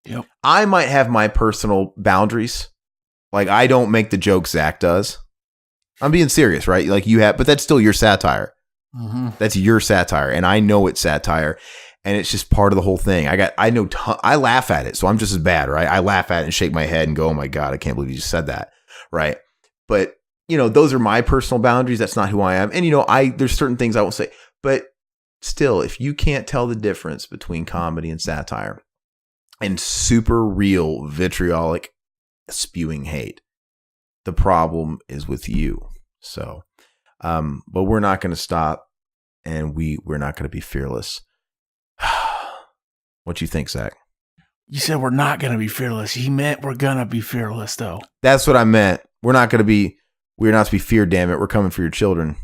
Yep. I might have my personal boundaries. Like, I don't make the jokes Zach does. I'm being serious, right? Like you have, but that's still your satire. Mm-hmm. That's your satire. And I know it's satire. And it's just part of the whole thing. I laugh at it. So I'm just as bad, right? I laugh at it and shake my head and go, oh my God, I can't believe you just said that. Right. But, those are my personal boundaries. That's not who I am. And, there's certain things I won't say. But still, if you can't tell the difference between comedy and satire and super real vitriolic spewing hate, the problem is with you. So, but we're not going to stop, and we're not going to be fearless. What you think, Zach? You said we're not going to be fearless. He meant we're going to be fearless, though. That's what I meant. We're not to be feared, damn it. We're coming for your children.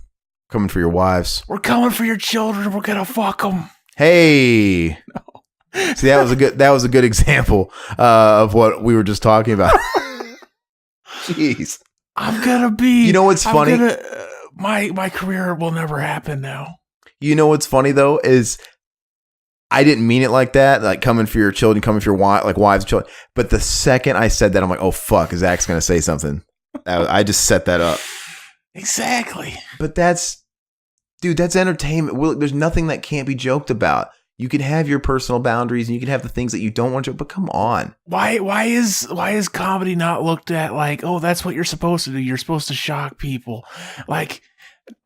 Coming for your wives. We're coming for your children. We're going to fuck them. Hey. No. See, that was a good example of what we were just talking about. Jeez. I'm going to be. You know what's funny? My career will never happen now. You know what's funny, though, is I didn't mean it like that, like coming for your children, coming for your wives and children. But the second I said that, I'm like, oh, fuck, Zach's going to say something. I just set that up. Exactly. But that's entertainment. Well, there's nothing that can't be joked about. You can have your personal boundaries and you can have the things that you don't want to, but come on. Why is comedy not looked at like, oh, that's what you're supposed to do? You're supposed to shock people. Like,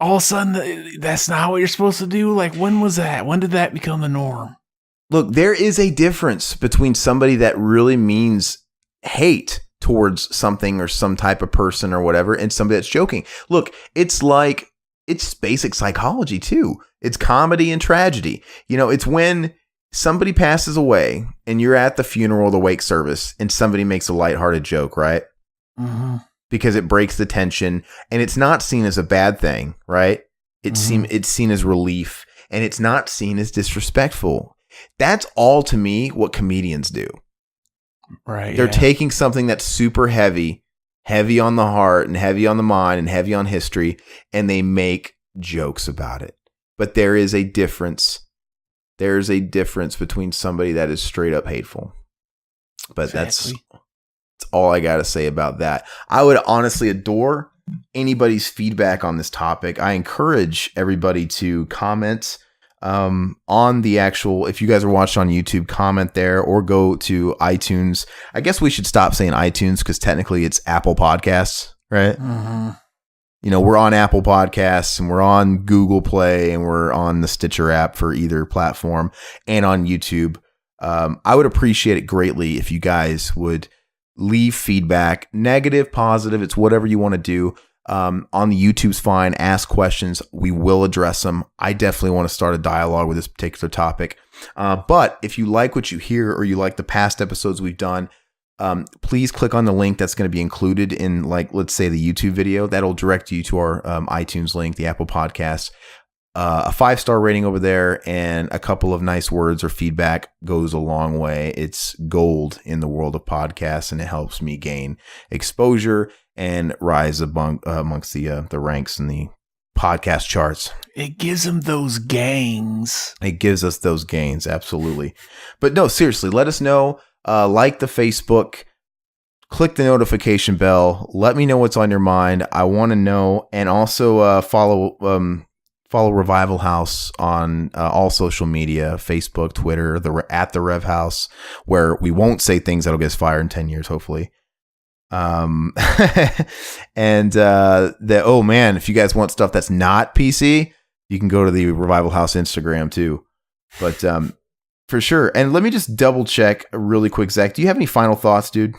all of a sudden, that's not what you're supposed to do? Like, when was that? When did that become the norm? Look, there is a difference between somebody that really means hate towards something or some type of person or whatever and somebody that's joking. Look, it's basic psychology too. It's comedy and tragedy. It's when somebody passes away and you're at the funeral, the wake service, and somebody makes a lighthearted joke, right? Mm-hmm. Because it breaks the tension and it's not seen as a bad thing, right? It's seen as relief, and it's not seen as disrespectful. That's all to me what comedians do. Right. They're taking something that's super heavy on the heart and heavy on the mind and heavy on history, and they make jokes about it. But there is a difference. There's a difference between somebody that is straight up hateful. But that's all I got to say about that. I would honestly adore anybody's feedback on this topic. I encourage everybody to comment on the actual, if you guys are watching on YouTube, comment there or go to iTunes. I guess we should stop saying iTunes because technically it's Apple Podcasts, right? Mm-hmm. We're on Apple Podcasts and we're on Google Play and we're on the Stitcher app for either platform and on YouTube. I would appreciate it greatly if you guys would leave feedback, negative, positive. It's whatever you want to do. On the YouTube's fine. Ask questions. We will address them. I definitely want to start a dialogue with this particular topic. But if you like what you hear or you like the past episodes we've done, please click on the link that's going to be included in, like, let's say the YouTube video. That'll direct you to our iTunes link, the Apple Podcasts. a 5-star rating over there and a couple of nice words or feedback goes a long way. It's gold in the world of podcasts, and it helps me gain exposure and rise amongst the ranks in the podcast charts. It gives them those gains. It gives us those gains, absolutely. But no, seriously, let us know. Like the Facebook, click the notification bell. Let me know what's on your mind. I want to know, and also follow Revival House on all social media, Facebook, Twitter, at the Rev House, where we won't say things that'll get us fired in 10 years, hopefully. And oh man, if you guys want stuff that's not PC, you can go to the Revival House Instagram too. But for sure. And let me just double check really quick, Zach. Do you have any final thoughts, dude?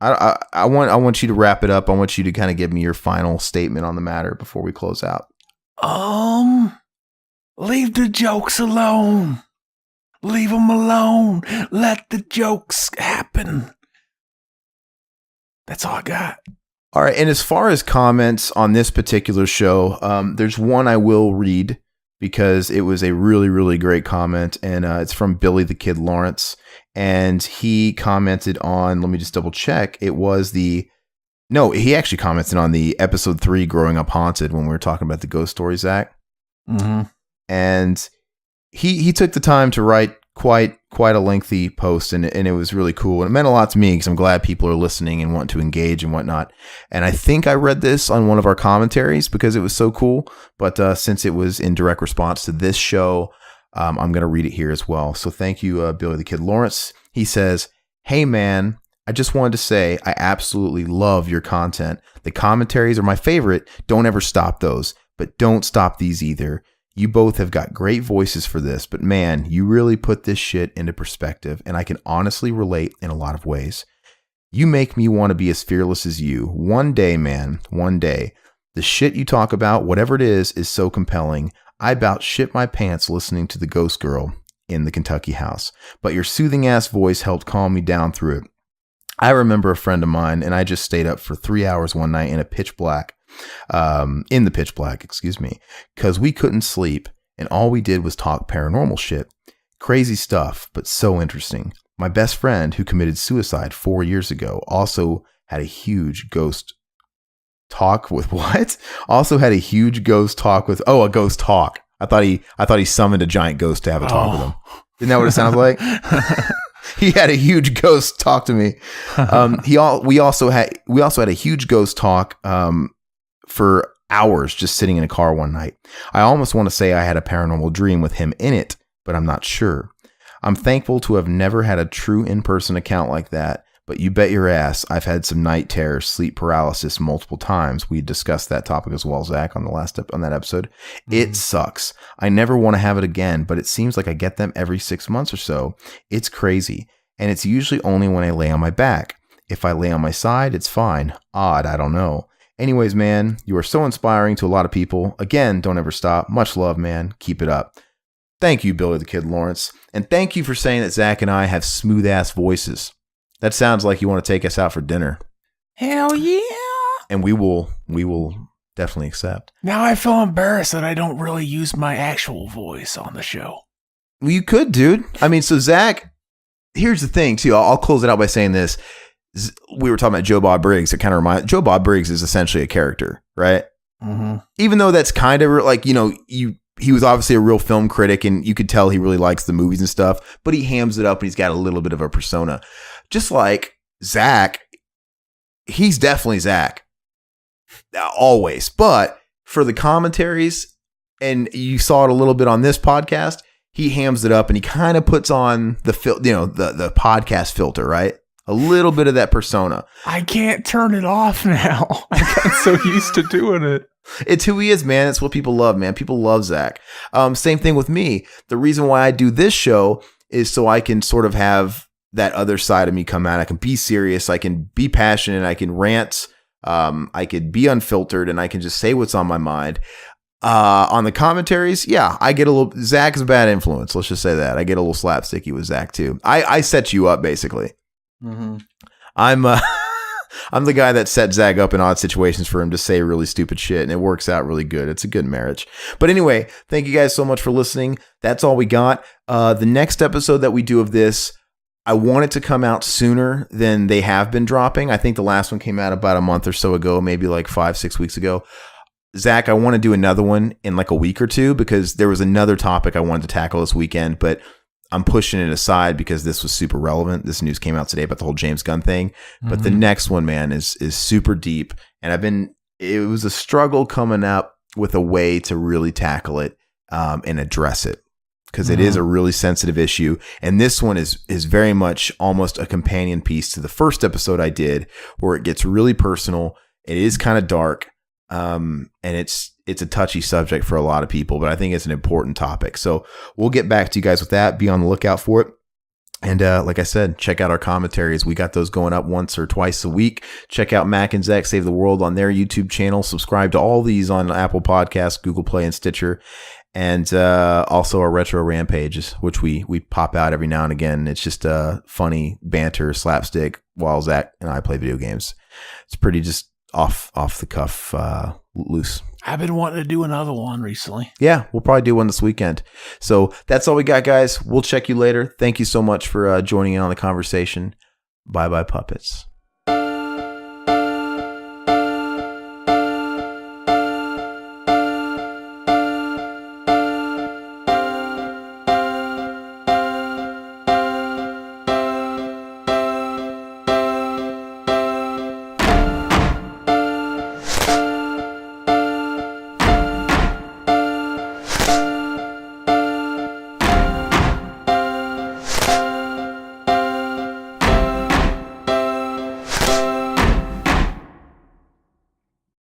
I want you to wrap it up. I want you to kind of give me your final statement on the matter before we close out. Leave the jokes alone. Leave them alone. Let the jokes happen. That's all I got. All right. And as far as comments on this particular show, there's one I will read because it was a really, really great comment. And it's from Billy the Kid Lawrence. And he commented on, let me just double check. He actually commented on the episode 3, Growing Up Haunted, when we were talking about the ghost story, Zach. Mm-hmm. And he took the time to write quite a lengthy post, and it was really cool. And it meant a lot to me because I'm glad people are listening and want to engage and whatnot. And I think I read this on one of our commentaries because it was so cool. But since it was in direct response to this show, I'm going to read it here as well. So thank you, Billy the Kid Lawrence. He says, "Hey man, I just wanted to say I absolutely love your content. The commentaries are my favorite. Don't ever stop those, but don't stop these either. You both have got great voices for this, but man, you really put this shit into perspective, and I can honestly relate in a lot of ways. You make me want to be as fearless as you. One day, man, one day. The shit you talk about, whatever it is so compelling. I about shit my pants listening to the Ghost Girl in the Kentucky house, but your soothing ass voice helped calm me down through it. I remember a friend of mine, and I just stayed up for 3 hours one night in the pitch black, because we couldn't sleep, and all we did was talk paranormal shit. Crazy stuff, but so interesting. My best friend, who committed suicide 4 years ago, also had a huge ghost talk with what? Also had a huge ghost talk with, a ghost talk. I thought he summoned a giant ghost to have a talk with him. Isn't that what it sounds like? He had a huge ghost talk to me. We also had a huge ghost talk for hours just sitting in a car one night. I almost want to say I had a paranormal dream with him in it, but I'm not sure. I'm thankful to have never had a true in-person account like that, but you bet your ass I've had some night terrors, sleep paralysis multiple times. We discussed that topic as well, Zach, on that episode. It sucks. I never want to have it again, but it seems like I get them every 6 months or so. It's crazy, and it's usually only when I lay on my back. If I lay on my side, it's fine. Odd, I don't know. Anyways, man, you are so inspiring to a lot of people. Again, don't ever stop. Much love, man. Keep it up." Thank you, Billy the Kid Lawrence. And thank you for saying that Zach and I have smooth-ass voices. That sounds like you want to take us out for dinner. Hell yeah. And we will definitely accept. Now I feel embarrassed that I don't really use my actual voice on the show. Well, you could, dude. I mean, so Zach, here's the thing, too. I'll close it out by saying this. We were talking about Joe Bob Briggs. It kind of reminds Joe Bob Briggs is essentially a character, right? Mm-hmm. Even though that's kind of like, he was obviously a real film critic, and you could tell he really likes the movies and stuff, but he hams it up and he's got a little bit of a persona. Just like Zach, he's definitely Zach. Always. But for the commentaries, and you saw it a little bit on this podcast, he hams it up and he kind of puts on the the podcast filter, right? A little bit of that persona. I can't turn it off now. I got so used to doing it. It's who he is, man. It's what people love, man. People love Zach. Same thing with me. The reason why I do this show is so I can sort of have that other side of me come out. I can be serious. I can be passionate. I can rant. I could be unfiltered, and I can just say what's on my mind. On the commentaries, yeah, I get a little. Zach is a bad influence. Let's just say that. I get a little slapsticky with Zach too. I set you up basically. Mm-hmm. I'm the guy that set Zach up in odd situations for him to say really stupid shit, and it works out really good. It's a good marriage. But anyway, thank you guys so much for listening. That's all we got. The next episode that we do of this, I want it to come out sooner than they have been dropping. I think the last one came out about a month or so ago, maybe like 5-6 weeks ago. Zach, I want to do another one in like a week or two because there was another topic I wanted to tackle this weekend, but I'm pushing it aside because this was super relevant. This news came out today about the whole James Gunn thing. But the next one, man, is super deep. And it was a struggle coming up with a way to really tackle it and address it. Because it is a really sensitive issue. And this one is very much almost a companion piece to the first episode I did, where it gets really personal. It is kind of dark. And it's a touchy subject for a lot of people, but I think it's an important topic. So we'll get back to you guys with that. Be on the lookout for it. And like I said, check out our commentaries. We got those going up once or twice a week. Check out Mac and Zach Save the World on their YouTube channel. Subscribe to all these on Apple Podcasts, Google Play, and Stitcher. And also our Retro Rampages, which we pop out every now and again. It's just funny banter, slapstick while Zach and I play video games. It's pretty just off the cuff, loose. I've been wanting to do another one recently. Yeah, we'll probably do one this weekend. So that's all we got, guys. We'll check you later. Thank you so much for joining in on the conversation. Bye-bye, puppets.